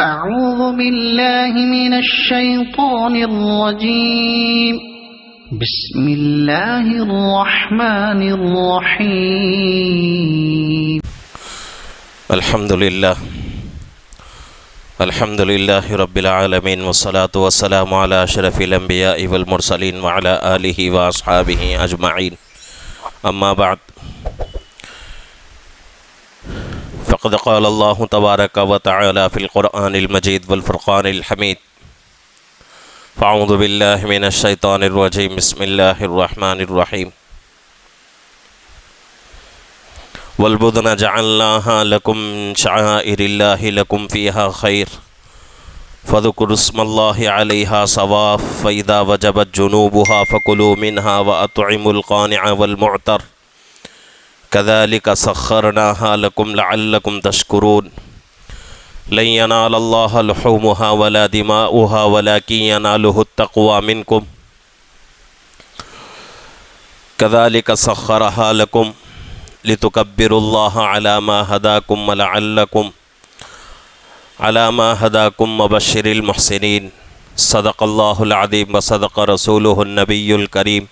أعوذ بالله من الشيطان الرجيم بسم الله الرحمن الرحيم الحمد لله رب العالمين والصلاة والسلام على أشرف الأنبياء والمرسلين وعلى آله وأصحابه أجمعين أما بعد فقد قال الله تبارك وتعالى في القرآن المجيد والفرقان الحميد فأعوذ بالله من الشيطان الرجيم بسم الله الرحمن الرحيم والبدن جعلناها لكم من شعائر الله لكم فيها خير فاذكروا اسم الله عليها صواف فإذا وجبت جنوبها فكلوا منها وأطعموا القانع والمعتر كذلك سخرناها لكم لعلكم تشكرون لن ينال الله لحومها ولا دماؤها ولكن يناله التقوى منكم كذلك سخرها لكم لتكبروا الله على ما هداكم وبشر المحسنين صدق الله العظيم وصدق رسوله النبي الكريم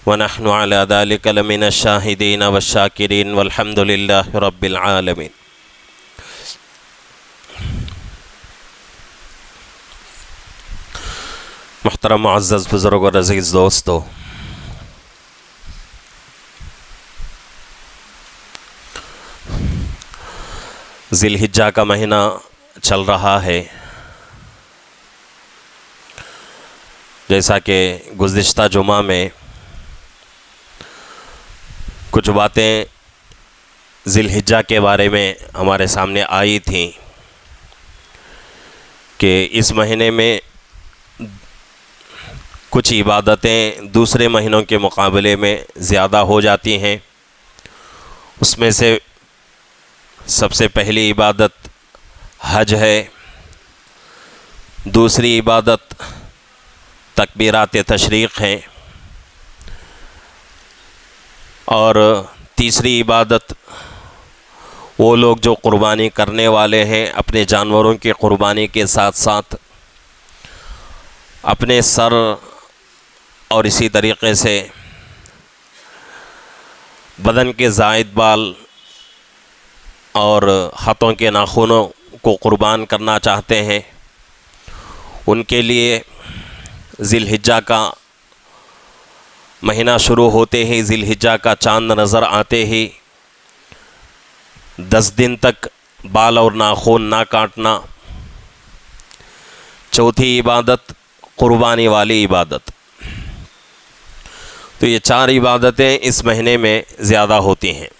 ونحن على ذلك لمن الشاهدين والشاكرين والحمد لله رب العالمين. محترم معزز بزرگ اور عزیز دوستو، ذی الحجہ کا مہینہ چل رہا ہے. جیسا کہ گزشتہ جمعہ میں کچھ باتیں ذی الحجہ کے بارے میں ہمارے سامنے آئی تھیں کہ اس مہینے میں کچھ عبادتیں دوسرے مہینوں کے مقابلے میں زیادہ ہو جاتی ہیں. اس میں سے سب سے پہلی عبادت حج ہے، دوسری عبادت تکبیرات تشریق ہیں، اور تیسری عبادت وہ لوگ جو قربانی کرنے والے ہیں اپنے جانوروں کی قربانی کے ساتھ ساتھ اپنے سر اور اسی طریقے سے بدن کے زائد بال اور ہاتھوں کے ناخنوں کو قربان کرنا چاہتے ہیں، ان کے لیے ذی الحجہ کا مہینہ شروع ہوتے ہی، ذی الحجہ کا چاند نظر آتے ہی 10 دن تک بال اور ناخن نہ کاٹنا. چوتھی عبادت قربانی والی عبادت. تو یہ 4 عبادتیں اس مہینے میں زیادہ ہوتی ہیں.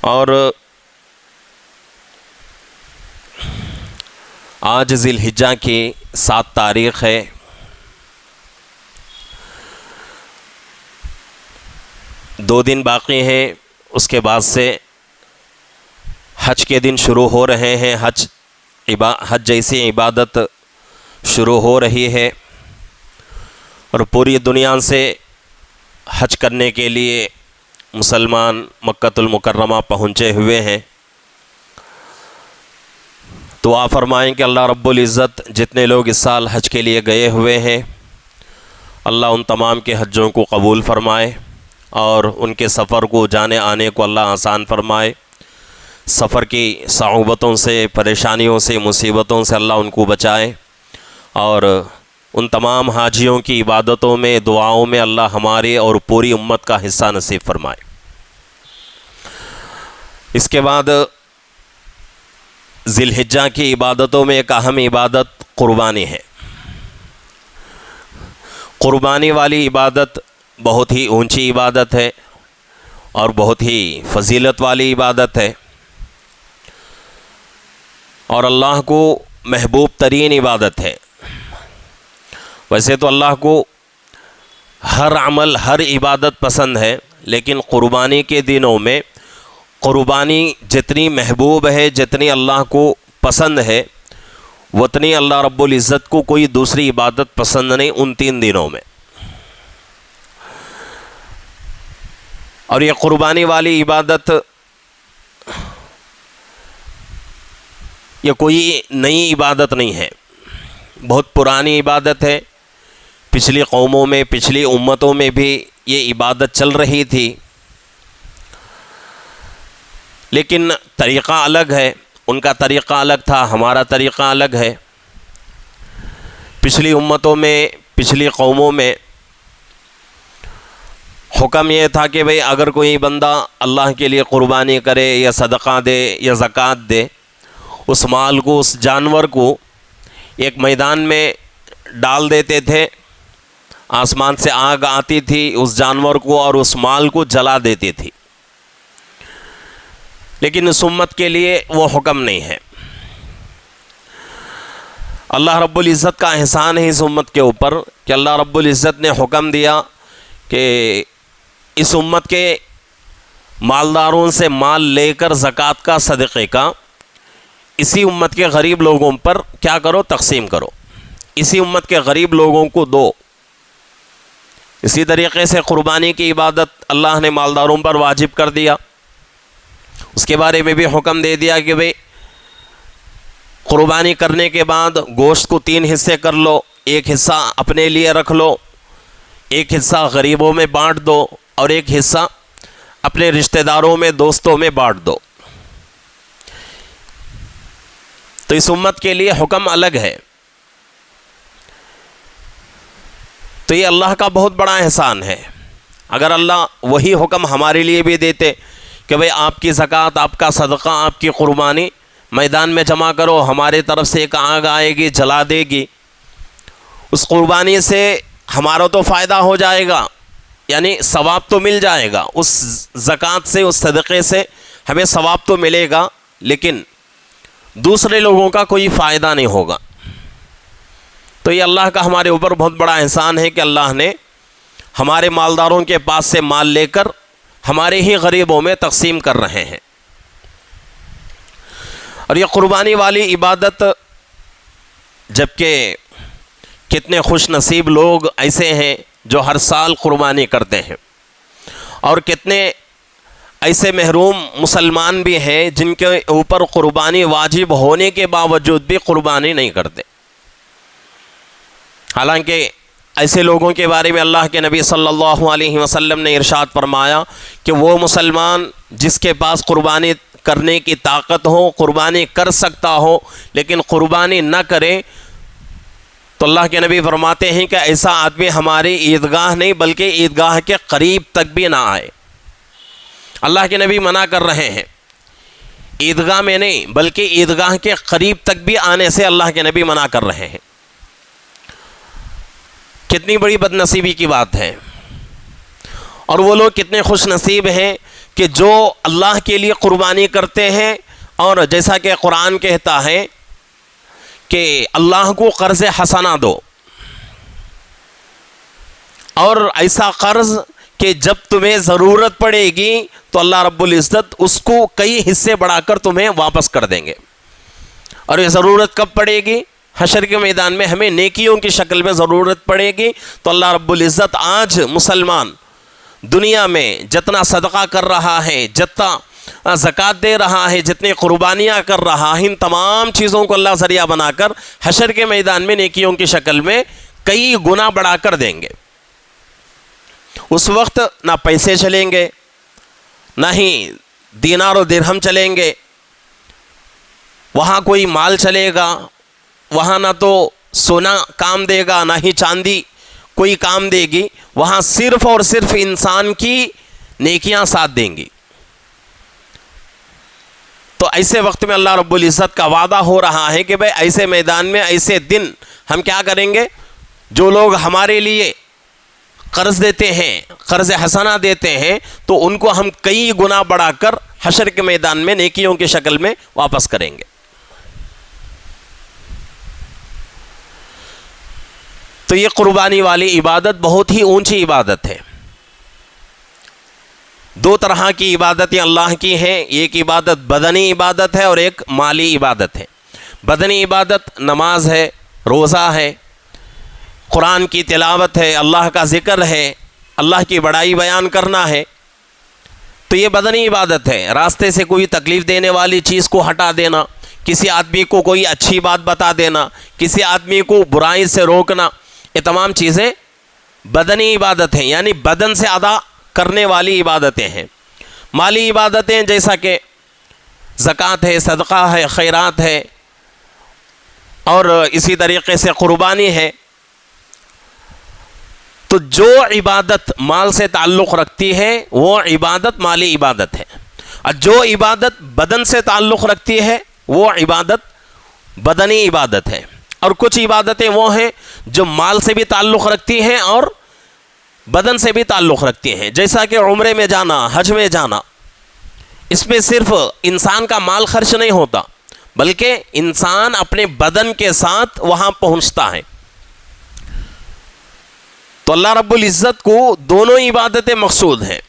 اور آج ذی الحجہ کی 7 تاریخ ہے. دو دن باقی ہیں، اس کے بعد سے حج کے دن شروع ہو رہے ہیں. حج جیسی عبادت شروع ہو رہی ہے، اور پوری دنیا سے حج کرنے کے لیے مسلمان مکۃ المکرمہ پہنچے ہوئے ہیں. دعا فرمائیں کہ اللہ رب العزت جتنے لوگ اس سال حج کے لیے گئے ہوئے ہیں، اللہ ان تمام کے حجوں کو قبول فرمائے، اور ان کے سفر کو، جانے آنے کو اللہ آسان فرمائے. سفر کی صعوبتوں سے، پریشانیوں سے، مصیبتوں سے اللہ ان کو بچائے، اور ان تمام حاجیوں کی عبادتوں میں، دعاؤں میں اللہ ہمارے اور پوری امت کا حصہ نصیب فرمائے. اس کے بعد ذی الحجہ کی عبادتوں میں ایک اہم عبادت قربانی ہے. قربانی والی عبادت بہت ہی اونچی عبادت ہے اور بہت ہی فضیلت والی عبادت ہے، اور اللہ کو محبوب ترین عبادت ہے. ویسے تو اللہ کو ہر عمل، ہر عبادت پسند ہے، لیکن قربانی کے دنوں میں قربانی جتنی محبوب ہے، جتنی اللہ کو پسند ہے، اتنی اللہ رب العزت کو کوئی دوسری عبادت پسند نہیں ان 3 دنوں میں. اور یہ قربانی والی عبادت یہ کوئی نئی عبادت نہیں ہے، بہت پرانی عبادت ہے۔ پچھلی قوموں میں، پچھلی امتوں میں بھی یہ عبادت چل رہی تھی، لیکن طریقہ الگ ہے۔ ان کا طریقہ الگ تھا، ہمارا طریقہ الگ ہے۔ پچھلی امتوں میں، پچھلی قوموں میں حکم یہ تھا کہ بھئی اگر کوئی بندہ اللہ کے لیے قربانی کرے یا صدقہ دے یا زکوٰۃ دے، اس مال کو، اس جانور کو ایک میدان میں ڈال دیتے تھے، آسمان سے آگ آتی تھی، اس جانور کو اور اس مال کو جلا دیتی تھی۔ لیکن اس امت کے لیے وہ حکم نہیں ہے۔ اللہ رب العزت کا احسان ہے اس امت کے اوپر کہ اللہ رب العزت نے حکم دیا کہ اس امت کے مالداروں سے مال لے کر زکوٰۃ کا، صدقے کا، اسی امت کے غریب لوگوں پر کیا کرو؟ تقسیم کرو، اسی امت کے غریب لوگوں کو دو۔ اسی طریقے سے قربانی کی عبادت اللہ نے مالداروں پر واجب کر دیا۔ اس کے بارے میں بھی حکم دے دیا کہ بھئی قربانی کرنے کے بعد گوشت کو 3 حصے کر لو، ایک حصہ اپنے لیے رکھ لو، ایک حصہ غریبوں میں بانٹ دو، اور ایک حصہ اپنے رشتہ داروں میں، دوستوں میں بانٹ دو۔ تو اس امت کے لیے حکم الگ ہے۔ تو یہ اللہ کا بہت بڑا احسان ہے۔ اگر اللہ وہی حکم ہمارے لیے بھی دیتے کہ بھئی آپ کی زکوٰۃ، آپ کا صدقہ، آپ کی قربانی میدان میں جمع کرو، ہمارے طرف سے ایک آگ آئے گی، جلا دے گی، اس قربانی سے ہمارا تو فائدہ ہو جائے گا، یعنی ثواب تو مل جائے گا، اس زکوٰۃ سے، اس صدقے سے ہمیں ثواب تو ملے گا، لیکن دوسرے لوگوں کا کوئی فائدہ نہیں ہوگا۔ تو یہ اللہ کا ہمارے اوپر بہت بڑا احسان ہے کہ اللہ نے ہمارے مالداروں کے پاس سے مال لے کر ہمارے ہی غریبوں میں تقسیم کر رہے ہیں۔ اور یہ قربانی والی عبادت، جبکہ کتنے خوش نصیب لوگ ایسے ہیں جو ہر سال قربانی کرتے ہیں، اور کتنے ایسے محروم مسلمان بھی ہیں جن کے اوپر قربانی واجب ہونے کے باوجود بھی قربانی نہیں کرتے۔ حالانکہ ایسے لوگوں کے بارے میں اللہ کے نبی صلی اللہ علیہ وسلم نے ارشاد فرمایا کہ وہ مسلمان جس کے پاس قربانی کرنے کی طاقت ہو، قربانی کر سکتا ہو، لیکن قربانی نہ کرے، تو اللہ کے نبی فرماتے ہیں کہ ایسا آدمی ہماری عیدگاہ نہیں بلکہ عیدگاہ کے قریب تک بھی نہ آئے۔ اللہ کے نبی منع کر رہے ہیں، عیدگاہ میں نہیں بلکہ عیدگاہ کے قریب تک بھی آنے سے اللہ کے نبی منع کر رہے ہیں۔ کتنی بڑی بد نصیبی کی بات ہے۔ اور وہ لوگ کتنے خوش نصیب ہیں کہ جو اللہ کے لیے قربانی کرتے ہیں، اور جیسا کہ قرآن کہتا ہے کہ اللہ کو قرض حسنہ دو، اور ایسا قرض کہ جب تمہیں ضرورت پڑے گی تو اللہ رب العزت اس کو کئی حصے بڑھا کر تمہیں واپس کر دیں گے۔ اور یہ ضرورت کب پڑے گی؟ حشر کے میدان میں ہمیں نیکیوں کی شکل میں ضرورت پڑے گی۔ تو اللہ رب العزت آج مسلمان دنیا میں جتنا صدقہ کر رہا ہے، جتنا زکوٰۃ دے رہا ہے، جتنی قربانیاں کر رہا ہے، ان تمام چیزوں کو اللہ ذریعہ بنا کر حشر کے میدان میں نیکیوں کی شکل میں کئی گنا بڑھا کر دیں گے۔ اس وقت نہ پیسے چلیں گے، نہ ہی دینار و درہم چلیں گے، وہاں کوئی مال چلے گا، وہاں نہ تو سونا کام دے گا، نہ ہی چاندی کوئی کام دے گی، وہاں صرف اور صرف انسان کی نیکیاں ساتھ دیں گی۔ تو ایسے وقت میں اللہ رب العزت کا وعدہ ہو رہا ہے کہ بھئی ایسے میدان میں، ایسے دن ہم کیا کریں گے؟ جو لوگ ہمارے لیے قرض دیتے ہیں، قرض حسنہ دیتے ہیں، تو ان کو ہم کئی گنا بڑھا کر حشر کے میدان میں نیکیوں کی شکل میں واپس کریں گے۔ تو یہ قربانی والی عبادت بہت ہی اونچی عبادت ہے۔ 2 طرح کی عبادتیں اللہ کی ہیں، ایک عبادت بدنی عبادت ہے اور ایک مالی عبادت ہے۔ بدنی عبادت نماز ہے، روزہ ہے، قرآن کی تلاوت ہے، اللہ کا ذکر ہے، اللہ کی بڑائی بیان کرنا ہے، تو یہ بدنی عبادت ہے۔ راستے سے کوئی تکلیف دینے والی چیز کو ہٹا دینا، کسی آدمی کو کوئی اچھی بات بتا دینا، کسی آدمی کو برائی سے روکنا، یہ تمام چیزیں بدنی عبادت ہیں، یعنی بدن سے ادا کرنے والی عبادتیں ہیں۔ مالی عبادتیں جیسا کہ زکوٰۃ ہے، صدقہ ہے، خیرات ہے، اور اسی طریقے سے قربانی ہے۔ تو جو عبادت مال سے تعلق رکھتی ہے وہ عبادت مالی عبادت ہے، اور جو عبادت بدن سے تعلق رکھتی ہے وہ عبادت بدنی عبادت ہے۔ اور کچھ عبادتیں وہ ہیں جو مال سے بھی تعلق رکھتی ہیں اور بدن سے بھی تعلق رکھتی ہیں، جیسا کہ عمرے میں جانا، حج میں جانا، اس میں صرف انسان کا مال خرچ نہیں ہوتا بلکہ انسان اپنے بدن کے ساتھ وہاں پہنچتا ہے۔ تو اللہ رب العزت کو دونوں عبادتیں مقصود ہیں،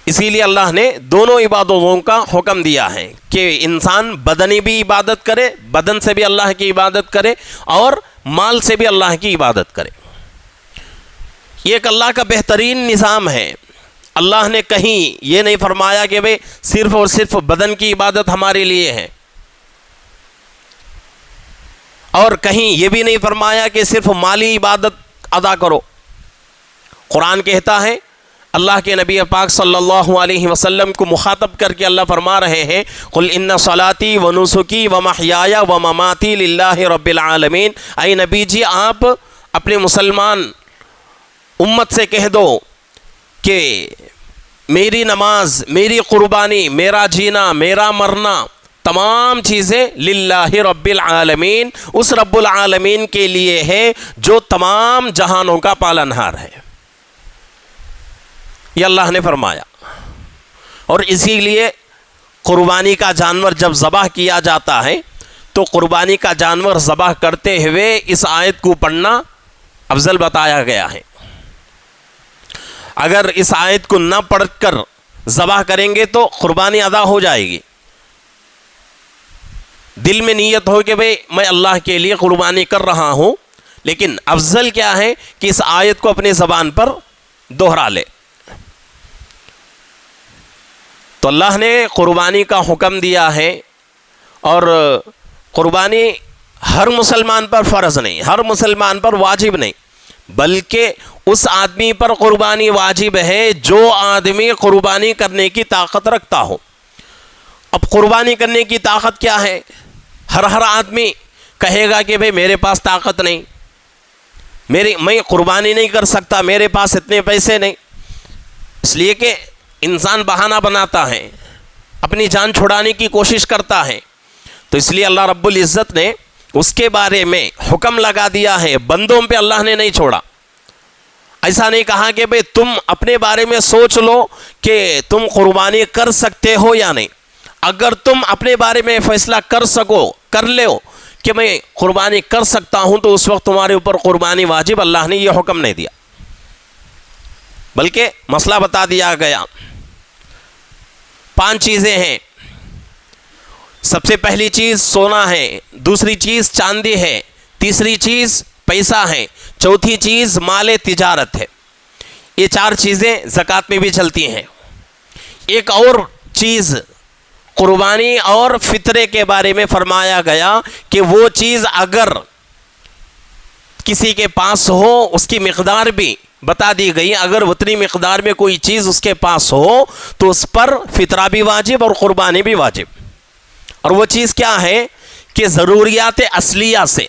اسی لیے اللہ نے دونوں عبادتوں کا حکم دیا ہے کہ انسان بدنی بھی عبادت کرے، بدن سے بھی اللہ کی عبادت کرے، اور مال سے بھی اللہ کی عبادت کرے۔ یہ ایک اللہ کا بہترین نظام ہے۔ اللہ نے کہیں یہ نہیں فرمایا کہ بھئی صرف اور صرف بدن کی عبادت ہمارے لیے ہے، اور کہیں یہ بھی نہیں فرمایا کہ صرف مالی عبادت ادا کرو۔ قرآن کہتا ہے، اللہ کے نبی پاک صلی اللہ علیہ وسلم کو مخاطب کر کے اللہ فرما رہے ہیں، قل ان صلاتی و نسکی و محیای و مماتی للہ رب العالمین۔ اے نبی جی، آپ اپنے مسلمان امت سے کہہ دو کہ میری نماز، میری قربانی، میرا جینا، میرا مرنا، تمام چیزیں للہ رب العالمین، اس رب العالمین کے لیے ہے جو تمام جہانوں کا پالنہار ہے۔ یہ اللہ نے فرمایا، اور اسی لیے قربانی کا جانور جب ذبح کیا جاتا ہے تو قربانی کا جانور ذبح کرتے ہوئے اس آیت کو پڑھنا افضل بتایا گیا ہے۔ اگر اس آیت کو نہ پڑھ کر ذبح کریں گے تو قربانی ادا ہو جائے گی، دل میں نیت ہو کہ بھئی میں اللہ کے لیے قربانی کر رہا ہوں، لیکن افضل کیا ہے کہ اس آیت کو اپنی زبان پر دہرا لے۔ تو اللہ نے قربانی کا حکم دیا ہے، اور قربانی ہر مسلمان پر فرض نہیں، ہر مسلمان پر واجب نہیں، بلکہ اس آدمی پر قربانی واجب ہے جو آدمی قربانی کرنے کی طاقت رکھتا ہو۔ اب قربانی کرنے کی طاقت کیا ہے؟ ہر آدمی کہے گا کہ بھئی میرے پاس طاقت نہیں، میں قربانی نہیں کر سکتا، میرے پاس اتنے پیسے نہیں، اس لیے کہ انسان بہانہ بناتا ہے، اپنی جان چھڑانے کی کوشش کرتا ہے۔ تو اس لیے اللہ رب العزت نے اس کے بارے میں حکم لگا دیا ہے، بندوں پہ اللہ نے نہیں چھوڑا۔ ایسا نہیں کہا کہ بھئی تم اپنے بارے میں سوچ لو کہ تم قربانی کر سکتے ہو یا نہیں۔ اگر تم اپنے بارے میں فیصلہ کر لو کہ میں قربانی کر سکتا ہوں تو اس وقت تمہارے اوپر قربانی واجب، اللہ نے یہ حکم نہیں دیا، بلکہ مسئلہ بتا دیا گیا۔ 5 چیزیں ہیں۔ سب سے پہلی چیز سونا ہے، دوسری چیز چاندی ہے، تیسری چیز پیسہ ہے، چوتھی چیز مال تجارت ہے۔ یہ 4 چیزیں زکوٰۃ میں بھی چلتی ہیں۔ ایک اور چیز قربانی اور فطرے کے بارے میں فرمایا گیا کہ وہ چیز اگر کسی کے پاس ہو، اس کی مقدار بھی بتا دی گئی، اگر اتنی مقدار میں کوئی چیز اس کے پاس ہو تو اس پر فطرہ بھی واجب اور قربانی بھی واجب۔ اور وہ چیز کیا ہے کہ ضروریات اصلیہ سے،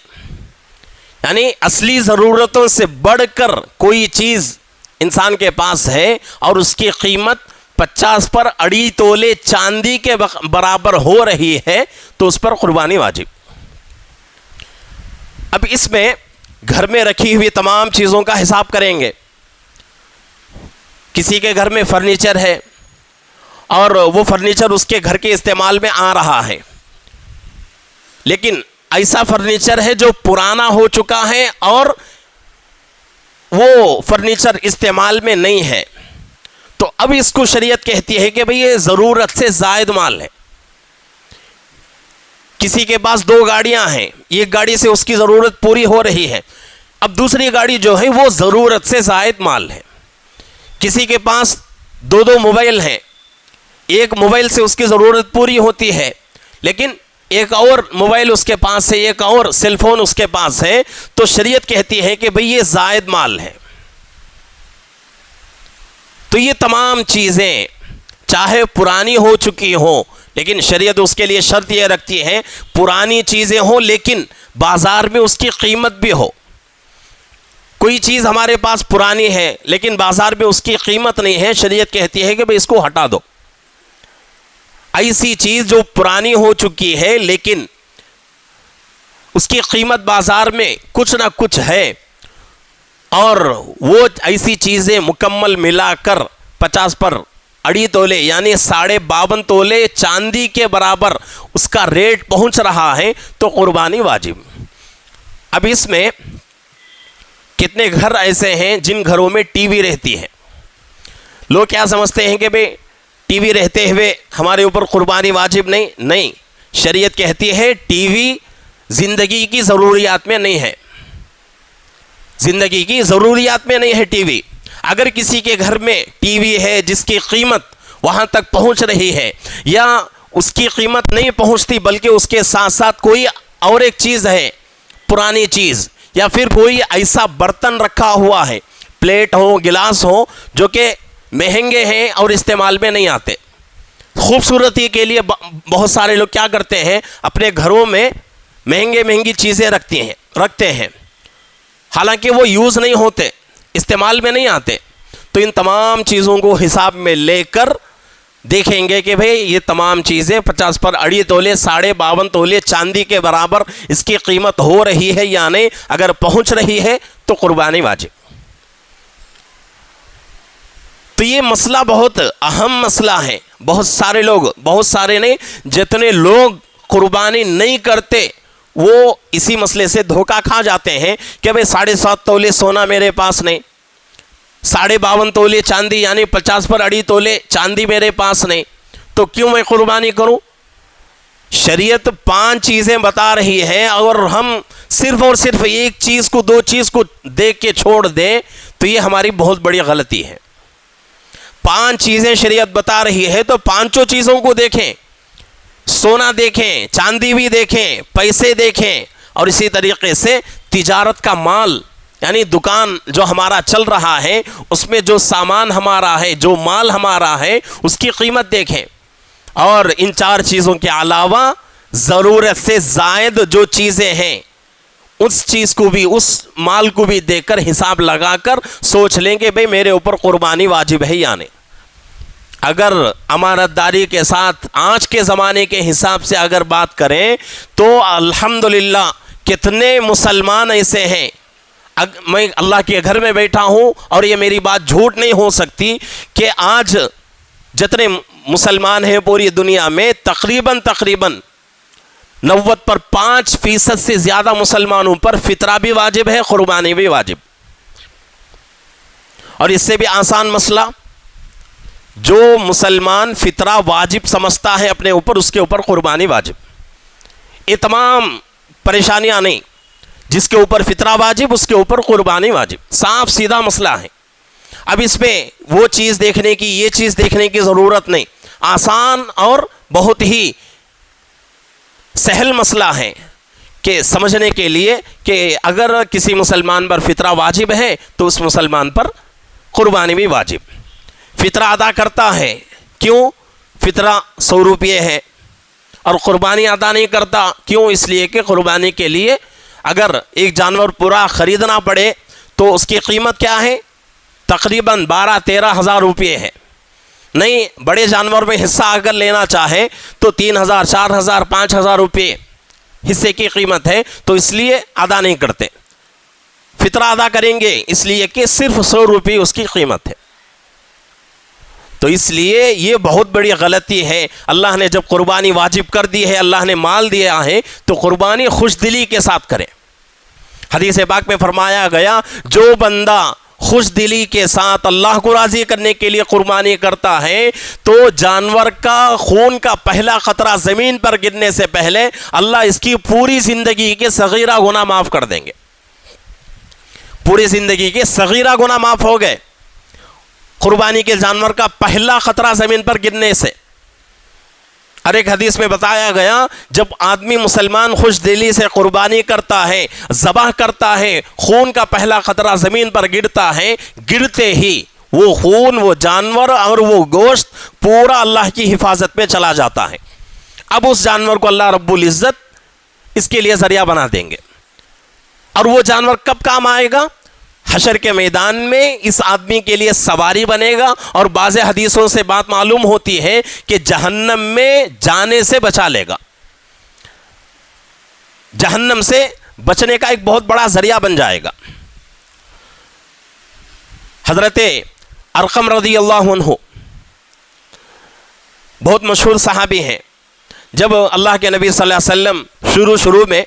یعنی اصلی ضرورتوں سے بڑھ کر کوئی چیز انسان کے پاس ہے اور اس کی قیمت 50 پر 2.5 تولے چاندی کے برابر ہو رہی ہے تو اس پر قربانی واجب۔ اب اس میں گھر میں رکھی ہوئی تمام چیزوں کا حساب کریں گے۔ کسی کے گھر میں فرنیچر ہے اور وہ فرنیچر اس کے گھر کے استعمال میں آ رہا ہے، لیکن ایسا فرنیچر ہے جو پرانا ہو چکا ہے اور وہ فرنیچر استعمال میں نہیں ہے، تو اب اس کو شریعت کہتی ہے کہ بھئی یہ ضرورت سے زائد مال ہے۔ کسی کے پاس 2 گاڑیاں ہیں، ایک گاڑی سے اس کی ضرورت پوری ہو رہی ہے، اب دوسری گاڑی جو ہے وہ ضرورت سے زائد مال ہے۔ کسی کے پاس 2 موبائل ہیں، ایک موبائل سے اس کی ضرورت پوری ہوتی ہے، لیکن ایک اور موبائل اس کے پاس ہے، ایک اور سیل فون اس کے پاس ہے، تو شریعت کہتی ہے کہ بھئی یہ زائد مال ہے۔ تو یہ تمام چیزیں چاہے پرانی ہو چکی ہوں، لیکن شریعت اس کے لیے شرط یہ رکھتی ہے پرانی چیزیں ہوں لیکن بازار میں اس کی قیمت بھی ہو۔ کوئی چیز ہمارے پاس پرانی ہے لیکن بازار میں اس کی قیمت نہیں ہے، شریعت کہتی ہے کہ بھئی اس کو ہٹا دو۔ ایسی چیز جو پرانی ہو چکی ہے لیکن اس کی قیمت بازار میں کچھ نہ کچھ ہے، اور وہ ایسی چیزیں مکمل ملا کر 50 پر 2.5 تولے یعنی 52.5 تولے چاندی کے برابر اس کا ریٹ پہنچ رہا ہے تو قربانی واجب۔ اب اس میں کتنے گھر ایسے ہیں جن گھروں میں ٹی وی رہتی ہے؟ لوگ کیا سمجھتے ہیں کہ بھئی ٹی وی رہتے ہوئے ہمارے اوپر قربانی واجب نہیں، شریعت کہتی ہے ٹی وی زندگی کی ضروریات میں نہیں ہے، زندگی کی ضروریات میں نہیں ہے ٹی وی۔ اگر کسی کے گھر میں ٹی وی ہے جس کی قیمت وہاں تک پہنچ رہی ہے، یا اس کی قیمت نہیں پہنچتی بلکہ اس کے ساتھ ساتھ کوئی اور ایک چیز ہے پرانی چیز، یا پھر کوئی ایسا برتن رکھا ہوا ہے، پلیٹ ہو گلاس ہو جو کہ مہنگے ہیں اور استعمال میں نہیں آتے، خوبصورتی کے لیے بہت سارے لوگ کیا کرتے ہیں اپنے گھروں میں مہنگی چیزیں رکھتے ہیں، حالانکہ وہ یوز نہیں ہوتے، استعمال میں نہیں آتے۔ تو ان تمام چیزوں کو حساب میں لے کر دیکھیں گے کہ بھئی یہ تمام چیزیں 50 پر 2.5 تولے 52.5 تولے چاندی کے برابر اس کی قیمت ہو رہی ہے یا نہیں، اگر پہنچ رہی ہے تو قربانی واجب۔ تو یہ مسئلہ بہت اہم مسئلہ ہے، بہت سارے نہیں، جتنے لوگ قربانی نہیں کرتے وہ اسی مسئلے سے دھوکہ کھا جاتے ہیں کہ بھئی 7.5 تولے سونا میرے پاس نہیں، 52.5 تولے چاندی یعنی 50 پر 2.5 تولے چاندی میرے پاس نہیں، تو کیوں میں قربانی کروں؟ شریعت 5 چیزیں بتا رہی ہے، اور ہم صرف اور صرف ایک چیز کو 2 چیز کو دیکھ کے چھوڑ دیں تو یہ ہماری بہت بڑی غلطی ہے۔ 5 چیزیں شریعت بتا رہی ہے تو 5 چیزوں کو دیکھیں، سونا دیکھیں، چاندی بھی دیکھیں، پیسے دیکھیں، اور اسی طریقے سے تجارت کا مال یعنی دکان جو ہمارا چل رہا ہے اس میں جو سامان ہمارا ہے، جو مال ہمارا ہے، اس کی قیمت دیکھیں، اور ان 4 چیزوں کے علاوہ ضرورت سے زائد جو چیزیں ہیں اس چیز کو بھی، اس مال کو بھی دیکھ کر حساب لگا کر سوچ لیں کہ بھئی میرے اوپر قربانی واجب ہے یا نہیں۔ اگر امانت داری کے ساتھ آج کے زمانے کے حساب سے اگر بات کریں تو الحمدللہ کتنے مسلمان ایسے ہیں، میں اللہ کے گھر میں بیٹھا ہوں اور یہ میری بات جھوٹ نہیں ہو سکتی کہ آج جتنے مسلمان ہیں پوری دنیا میں تقریباً 90% سے زیادہ مسلمانوں پر فطرہ بھی واجب ہے، قربانی بھی واجب۔ اور اس سے بھی آسان مسئلہ، جو مسلمان فطرہ واجب سمجھتا ہے اپنے اوپر، اس کے اوپر قربانی واجب۔ یہ تمام پریشانیاں نہیں، جس کے اوپر فطرہ واجب اس کے اوپر قربانی واجب، صاف سیدھا مسئلہ ہے۔ اب اس میں وہ چیز دیکھنے کی، یہ چیز دیکھنے کی ضرورت نہیں، آسان اور بہت ہی سہل مسئلہ ہے کہ سمجھنے کے لیے کہ اگر کسی مسلمان پر فطرہ واجب ہے تو اس مسلمان پر قربانی بھی واجب۔ فطرہ ادا کرتا ہے، کیوں؟ فطرہ 100 روپے ہے، اور قربانی ادا نہیں کرتا، کیوں؟ اس لیے کہ قربانی کے لیے اگر ایک جانور پورا خریدنا پڑے تو اس کی قیمت کیا ہے؟ تقریباً 12-13 ہزار روپے ہے۔ نہیں، بڑے جانور میں حصہ اگر لینا چاہے تو 3,000 4,000 5,000 روپے حصے کی قیمت ہے، تو اس لیے ادا نہیں کرتے۔ فطرہ ادا کریں گے اس لیے کہ صرف 100 روپے اس کی قیمت ہے۔ تو اس لیے یہ بہت بڑی غلطی ہے۔ اللہ نے جب قربانی واجب کر دی ہے، اللہ نے مال دیا ہے، تو قربانی خوش دلی کے ساتھ کریں۔ حدیث پاک میں فرمایا گیا، جو بندہ خوش دلی کے ساتھ اللہ کو راضی کرنے کے لیے قربانی کرتا ہے تو جانور کا خون کا پہلا قطرہ زمین پر گرنے سے پہلے اللہ اس کی پوری زندگی کے صغیرہ گناہ معاف کر دیں گے۔ پوری زندگی کے صغیرہ گناہ معاف ہو گئے قربانی کے جانور کا پہلا خطرہ زمین پر گرنے سے۔ اور ایک حدیث میں بتایا گیا جب آدمی مسلمان خوش دلی سے قربانی کرتا ہے، ذبح کرتا ہے، خون کا پہلا قطرہ زمین پر گرتا ہے، گرتے ہی وہ خون، وہ جانور اور وہ گوشت پورا اللہ کی حفاظت میں چلا جاتا ہے۔ اب اس جانور کو اللہ رب العزت اس کے لیے ذریعہ بنا دیں گے، اور وہ جانور کب کام آئے گا؟ حشر کے میدان میں اس آدمی کے لیے سواری بنے گا، اور بعض حدیثوں سے بات معلوم ہوتی ہے کہ جہنم میں جانے سے بچا لے گا، جہنم سے بچنے کا ایک بہت بڑا ذریعہ بن جائے گا۔ حضرت ارقم رضی اللہ عنہ بہت مشہور صحابی ہیں۔ جب اللہ کے نبی صلی اللہ علیہ وسلم شروع میں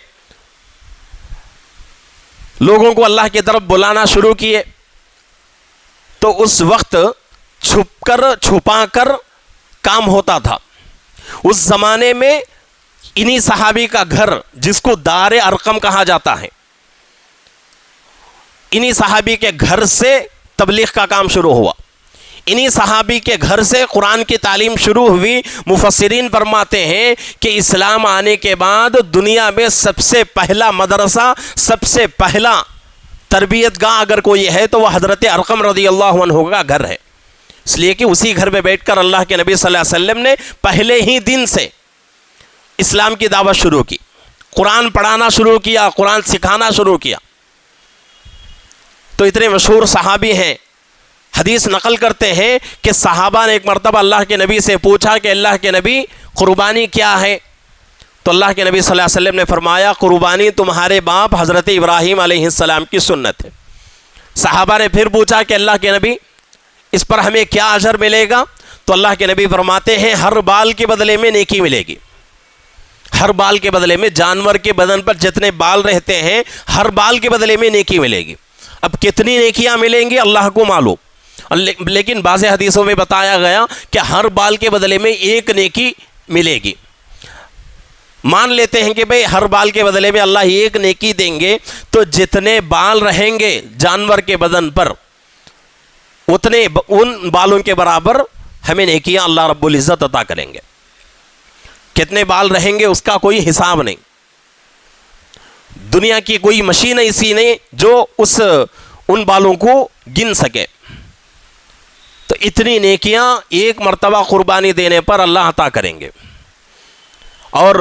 لوگوں کو اللہ کی طرف بلانا شروع کیے تو اس وقت چھپا کر کام ہوتا تھا۔ اس زمانے میں انہی صحابی کا گھر، جس کو دار ارقم کہا جاتا ہے، انہی صحابی کے گھر سے تبلیغ کا کام شروع ہوا، انہی صحابی کے گھر سے قرآن کی تعلیم شروع ہوئی۔ مفسرین فرماتے ہیں کہ اسلام آنے کے بعد دنیا میں سب سے پہلا مدرسہ، سب سے پہلا تربیت گاہ اگر کوئی ہے تو وہ حضرت ارقم رضی اللہ عنہ کا گھر ہے، اس لیے کہ اسی گھر میں بیٹھ کر اللہ کے نبی صلی اللہ علیہ وسلم نے پہلے ہی دن سے اسلام کی دعوت شروع کی، قرآن پڑھانا شروع کیا، قرآن سکھانا شروع کیا۔ تو اتنے مشہور صحابی ہیں، حدیث نقل کرتے ہیں کہ صحابہ نے ایک مرتبہ اللہ کے نبی سے پوچھا کہ اللہ کے نبی قربانی کیا ہے؟ تو اللہ کے نبی صلی اللہ علیہ وسلم نے فرمایا قربانی تمہارے باپ حضرت ابراہیم علیہ السلام کی سنت ہے۔ صحابہ نے پھر پوچھا کہ اللہ کے نبی اس پر ہمیں کیا اجر ملے گا؟ تو اللہ کے نبی فرماتے ہیں ہر بال کے بدلے میں نیکی ملے گی، ہر بال کے بدلے میں، جانور کے بدن پر جتنے بال رہتے ہیں ہر بال کے بدلے میں نیکی ملے گی۔ اب کتنی نیکیاں ملیں گی اللہ کو معلوم، لیکن بعض حدیثوں میں بتایا گیا کہ ہر بال کے بدلے میں ایک نیکی ملے گی۔ مان لیتے ہیں کہ بھئی ہر بال کے بدلے میں اللہ ایک نیکی دیں گے، تو جتنے بال رہیں گے جانور کے بدن پر اتنے ان بالوں کے برابر ہمیں نیکیاں اللہ رب العزت عطا کریں گے۔ کتنے بال رہیں گے اس کا کوئی حساب نہیں، دنیا کی کوئی مشین ایسی نہیں جو ان بالوں کو گن سکے۔ تو اتنی نیکیاں ایک مرتبہ قربانی دینے پر اللہ عطا کریں گے۔ اور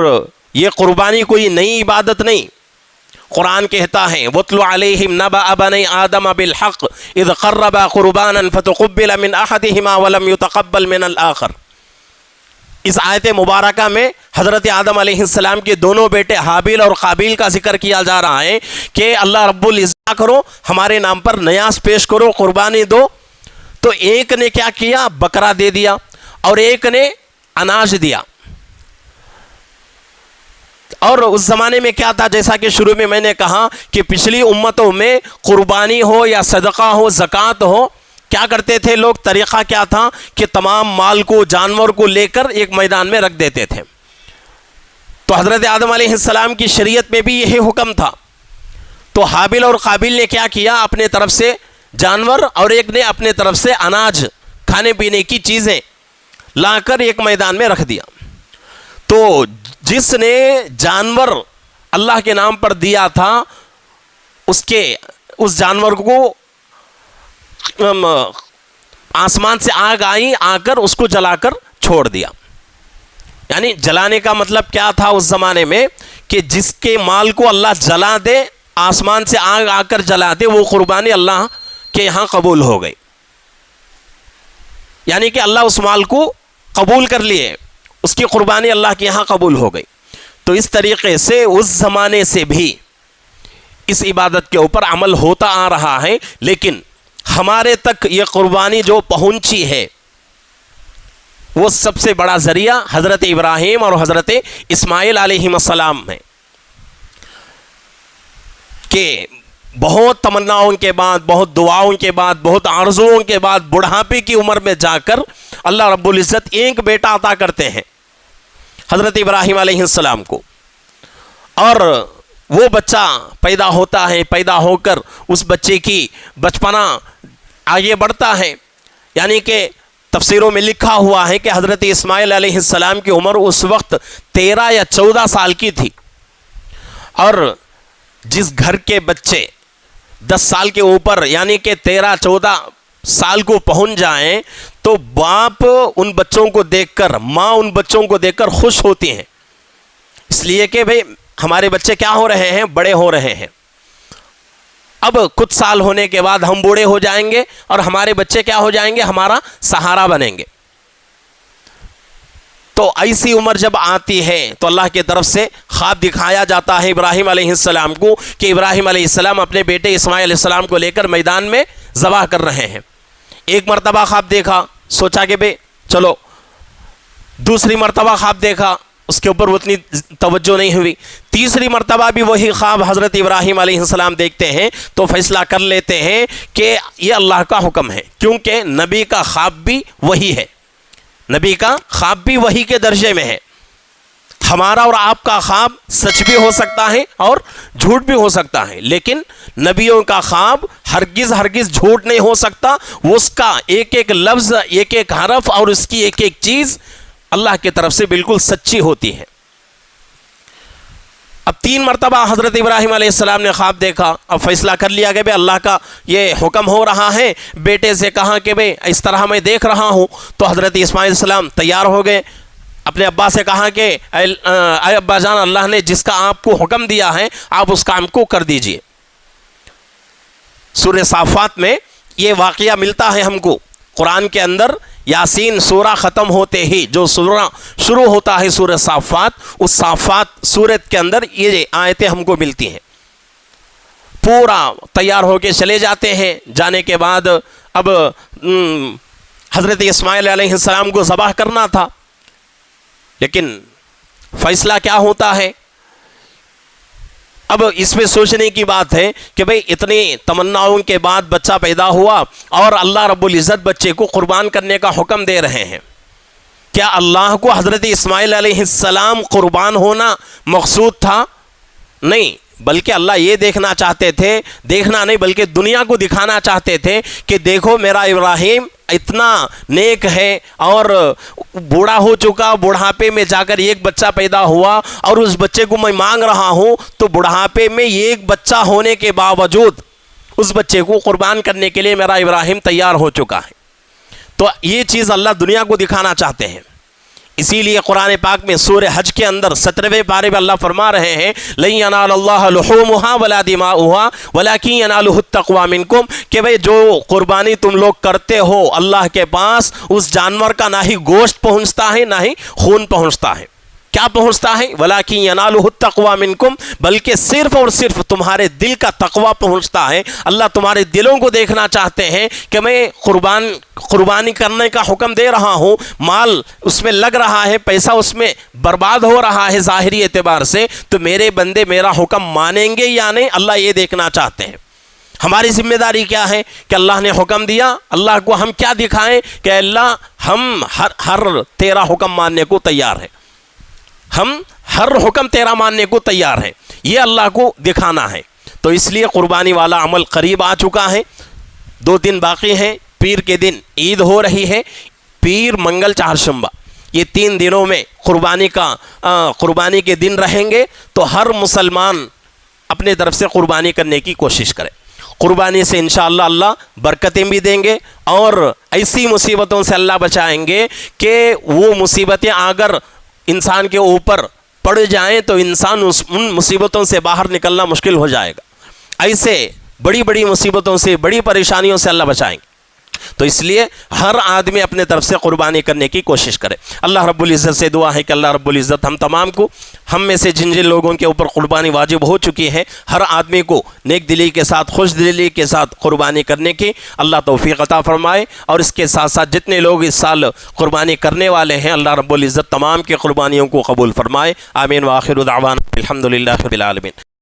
یہ قربانی کوئی نئی عبادت نہیں، قرآن کہتا ہے وَاتْلُ عَلَيْهِمْ نَبَأَ بَنِي آدَمَ بِالْحَقِّ إِذْ قَرَّبَا قُرْبَانًا فَتُقُبِّلَ مِنْ أَحَدِهِمَا وَلَمْ يُتَقَبَّلْ مِنَ الْآخَرِ۔ اس آیت مبارکہ میں حضرت آدم علیہ السلام کے دونوں بیٹے حابیل اور قابیل کا ذکر کیا جا رہا ہے کہ اللہ رب العزت کرو، ہمارے نام پر نیاز پیش کرو، قربانی دو۔ تو ایک نے کیا کیا؟ بکرا دے دیا، اور ایک نے اناج دیا۔ اور اس زمانے میں کیا تھا، جیسا کہ شروع میں نے کہا کہ پچھلی امتوں میں قربانی ہو یا صدقہ ہو، زکوٰۃ ہو، کیا کرتے تھے لوگ؟ طریقہ کیا تھا کہ تمام مال کو، جانور کو لے کر ایک میدان میں رکھ دیتے تھے۔ تو حضرت آدم علیہ السلام کی شریعت میں بھی یہی حکم تھا۔ تو حابیل اور قابیل نے کیا کیا؟ اپنے طرف سے جانور اور ایک نے اپنے طرف سے اناج، کھانے پینے کی چیزیں لا کر ایک میدان میں رکھ دیا۔ تو جس نے جانور اللہ کے نام پر دیا تھا اس جانور کو آسمان سے آگ آئی، آ کر اس کو جلا کر چھوڑ دیا۔ یعنی جلانے کا مطلب کیا تھا اس زمانے میں کہ جس کے مال کو اللہ جلا دے، آسمان سے آگ آ کر جلا دے، وہ قربانی اللہ کے یہاں قبول ہو گئی، یعنی کہ اللہ اس مال کو قبول کر لیے، اس کی قربانی اللہ کے یہاں قبول ہو گئی۔ تو اس طریقے سے اس زمانے سے بھی اس عبادت کے اوپر عمل ہوتا آ رہا ہے، لیکن ہمارے تک یہ قربانی جو پہنچی ہے وہ سب سے بڑا ذریعہ حضرت ابراہیم اور حضرت اسماعیل علیہ السلام ہے، کہ بہت تمناؤں کے بعد، بہت دعاؤں کے بعد، بہت آرزوؤں کے بعد بڑھاپے کی عمر میں جا کر اللہ رب العزت ایک بیٹا عطا کرتے ہیں حضرت ابراہیم علیہ السلام کو، اور وہ بچہ پیدا ہوتا ہے، پیدا ہو کر اس بچے کی بچپنا آگے بڑھتا ہے، یعنی کہ تفسیروں میں لکھا ہوا ہے کہ حضرت اسماعیل علیہ السلام کی عمر اس وقت 13 یا 14 سال کی تھی، اور جس گھر کے بچے 10 سال کے اوپر یعنی کہ 13-14 سال کو پہنچ جائیں تو باپ ان بچوں کو دیکھ کر، ماں ان بچوں کو دیکھ کر خوش ہوتی ہیں، اس لیے کہ بھئی ہمارے بچے کیا ہو رہے ہیں؟ بڑے ہو رہے ہیں۔ اب کچھ سال ہونے کے بعد ہم بوڑھے ہو جائیں گے اور ہمارے بچے کیا ہو جائیں گے؟ ہمارا سہارا بنیں گے۔ تو ایسی عمر جب آتی ہے تو اللہ کی طرف سے خواب دکھایا جاتا ہے ابراہیم علیہ السلام کو کہ ابراہیم علیہ السلام اپنے بیٹے اسماعیل علیہ السلام کو لے کر میدان میں ذبح کر رہے ہیں۔ ایک مرتبہ خواب دیکھا، سوچا کہ بھئی چلو، دوسری مرتبہ خواب دیکھا، اس کے اوپر اتنی توجہ نہیں ہوئی، تیسری مرتبہ بھی وہی خواب حضرت ابراہیم علیہ السلام دیکھتے ہیں تو فیصلہ کر لیتے ہیں کہ یہ اللہ کا حکم ہے، کیونکہ نبی کا خواب بھی وہی ہے، نبی کا خواب بھی وہی کے درجے میں ہے۔ ہمارا اور آپ کا خواب سچ بھی ہو سکتا ہے اور جھوٹ بھی ہو سکتا ہے، لیکن نبیوں کا خواب ہرگز جھوٹ نہیں ہو سکتا، وہ اس کا ایک ایک لفظ، ایک ایک حرف اور اس کی ایک ایک چیز اللہ کی طرف سے بالکل سچی ہوتی ہے۔ اب 3 مرتبہ حضرت ابراہیم علیہ السلام نے خواب دیکھا، اب فیصلہ کر لیا کہ بھئی اللہ کا یہ حکم ہو رہا ہے۔ بیٹے سے کہا کہ بھئی اس طرح میں دیکھ رہا ہوں، تو حضرت اسماعیل علیہ السلام تیار ہو گئے، اپنے ابا سے کہا کہ اے ابا جان، اللہ نے جس کا آپ کو حکم دیا ہے آپ اس کام کو کر دیجئے۔ سورہ صافات میں یہ واقعہ ملتا ہے ہم کو، قرآن کے اندر یاسین سورہ ختم ہوتے ہی جو سورہ شروع ہوتا ہے سورہ صافات، اس صافات سورت کے اندر یہ آیتیں ہم کو ملتی ہیں۔ پورا تیار ہو کے چلے جاتے ہیں، جانے کے بعد اب حضرت اسماعیل علیہ السلام کو ذبح کرنا تھا، لیکن فیصلہ کیا ہوتا ہے؟ اب اس میں سوچنے کی بات ہے کہ بھئی اتنی تمناؤں کے بعد بچہ پیدا ہوا اور اللہ رب العزت بچے کو قربان کرنے کا حکم دے رہے ہیں۔ کیا اللہ کو حضرت اسماعیل علیہ السلام قربان ہونا مقصود تھا؟ نہیں، بلکہ اللہ یہ دیکھنا چاہتے تھے، دیکھنا نہیں بلکہ دنیا کو دکھانا چاہتے تھے کہ دیکھو میرا ابراہیم اتنا نیک ہے، اور بوڑھا ہو چکا، بڑھاپے میں جا کر ایک بچہ پیدا ہوا اور اس بچے کو میں مانگ رہا ہوں، تو بڑھاپے میں ایک بچہ ہونے کے باوجود اس بچے کو قربان کرنے کے لیے میرا ابراہیم تیار ہو چکا ہے۔ تو یہ چیز اللہ دنیا کو دکھانا چاہتے ہیں، اسی لیے قرآن پاک میں سورہ حج کے اندر 17ویں پارے میں اللہ فرما رہے ہیں لَن يَنَالَ اللَّهَ لُحُومُهَا وَلَا دِمَاؤُهَا وَلَكِنْ يَنَالُهُ التَّقْوَى مِنْكُمْ، کہ بھئی جو قربانی تم لوگ کرتے ہو اللہ کے پاس اس جانور کا نہ ہی گوشت پہنچتا ہے نہ ہی خون پہنچتا ہے، کیا پہنچتا ہے؟ وَلَكِنْ يَنَالُهُ التَّقْوَى مِنْكُمْ، بلکہ صرف اور صرف تمہارے دل کا تقوی پہنچتا ہے۔ اللہ تمہارے دلوں کو دیکھنا چاہتے ہیں کہ میں قربانی کرنے کا حکم دے رہا ہوں، مال اس میں لگ رہا ہے، پیسہ اس میں برباد ہو رہا ہے ظاہری اعتبار سے، تو میرے بندے میرا حکم مانیں گے یا نہیں، اللہ یہ دیکھنا چاہتے ہیں۔ ہماری ذمہ داری کیا ہے کہ اللہ نے حکم دیا، اللہ کو ہم کیا دکھائیں کہ اللہ ہم ہر تیرا حکم ماننے کو تیار ہے، ہم ہر حکم تیرا ماننے کو تیار ہیں، یہ اللہ کو دکھانا ہے۔ تو اس لیے قربانی والا عمل قریب آ چکا ہے، 2 دن باقی ہیں، پیر کے دن عید ہو رہی ہے، پیر منگل چہارشنبہ، یہ 3 دنوں میں قربانی کے دن رہیں گے، تو ہر مسلمان اپنے طرف سے قربانی کرنے کی کوشش کرے۔ قربانی سے انشاءاللہ اللہ برکتیں بھی دیں گے، اور ایسی مصیبتوں سے اللہ بچائیں گے کہ وہ مصیبتیں اگر انسان کے اوپر پڑ جائیں تو انسان ان مصیبتوں سے باہر نکلنا مشکل ہو جائے گا۔ ایسے بڑی مصیبتوں سے، بڑی پریشانیوں سے اللہ بچائیں گے۔ تو اس لیے ہر آدمی اپنے طرف سے قربانی کرنے کی کوشش کرے۔ اللہ رب العزت سے دعا ہے کہ اللہ رب العزت ہم تمام کو، ہم میں سے جن لوگوں کے اوپر قربانی واجب ہو چکی ہے، ہر آدمی کو نیک دلی کے ساتھ، خوش دلی کے ساتھ قربانی کرنے کی اللہ توفیق عطا فرمائے، اور اس کے ساتھ ساتھ جتنے لوگ اس سال قربانی کرنے والے ہیں اللہ رب العزت تمام کی قربانیوں کو قبول فرمائے۔ آمین وآخر دعوانا الحمدللہ رب العالمین۔